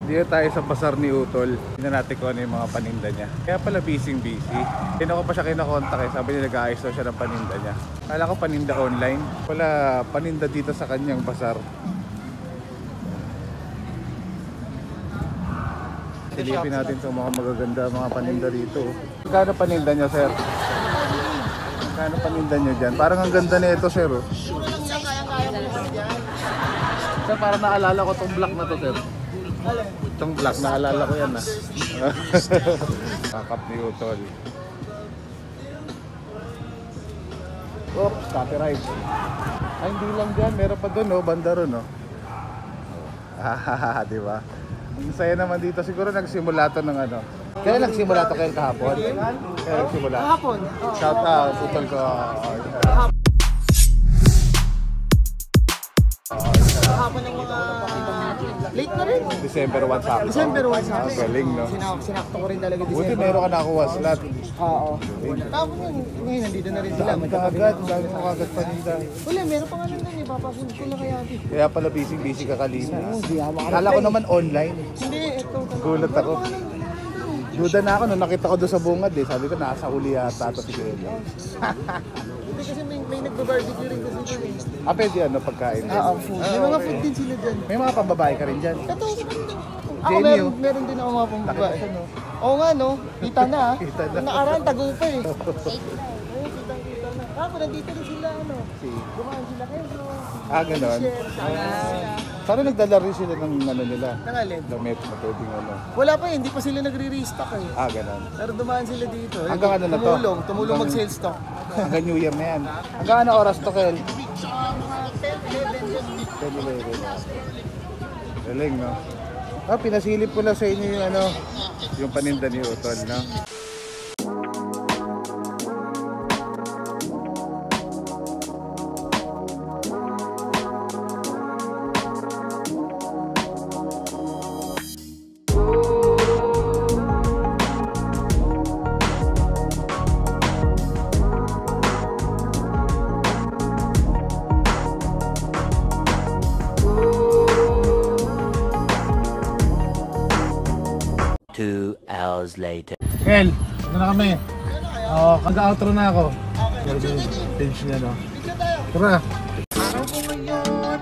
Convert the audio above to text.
Dito tayo sa Bazaar ni Utol. Tingnan natin kung ano yung mga paninda niya. Kaya pala busy. Hindi ko pa siya kinakontak eh. Sabi niya nag-aayos daw siya ng paninda niya. Kala ko paninda online. Wala paninda dito sa kanyang bazaar. Silipin natin sa mga magaganda mga paninda dito. Magkano paninda niya, sir? Magkano paninda niyo dyan? Parang ang ganda na ito, sir. Sir, parang naalala ko itong black na to, sir. Itong black, naalala ko yan, ha. Kakap ni Utol. Oops, copyright. Ay, hindi lang dyan. Meron pa doon, no? Banda ron, no? Hahaha, di ba? Ang saya naman dito. Siguro nagsimula to ng ano. Kaya nagsimula to kayo kahapon? Kaya nagsimula? Kahapon. Shout out, Utol ko. Kahapon ng mga late na rin. December 1 sa akin. December 1 sa akin. Galing, no? Sinakto ko rin talaga December. Buti meron ka nakuha slot. Oo. Tapos ngayon, nandito na rin sila. Dami kagad paninda. Wala, meron pa nga lang nun. Ipapasunod ko lang kaya. Kaya pala busy ka kanina. Akala ko naman online. Hindi, ito. Gulat ako. Duda na ako nung nakita ko doon sa bungad eh. Sabi ko nasa uli yata ito si Kuya. Hindi kasi may nagba-barbecue rin kasi dyan eh. Ah, pwede ano pagkain? Food. May mga food din sila dyan. May mga pambabae ka rin dyan. Ito, ako meron din ako mga pambabae. Oo nga no, kita na ha. Nakaraan, tagupa eh. Kita na. Ako, nandito rin sila ano. Dumaan sila kayo. Ah, gano'n? Sana nagdala rin sila ng ano nila. Nangalin? Damit na pwedeng ano. Wala pa hindi pa sila nagre-restock eh. Ah, gano'n. Pero dumaan sila dito. Hanggang ano na to? Tumulong mag-sales stock. Hanggang New Year na yan. Hanggang ano oras to, Kel? 10-11. Galing, no? Ah, pinasilip ko na sa inyo yung ano, yung paninda ni Utol, no? Later. Kel, ito na kami. Mag-outro na ako. Page niya, no? Tara. Araw ko ngayon.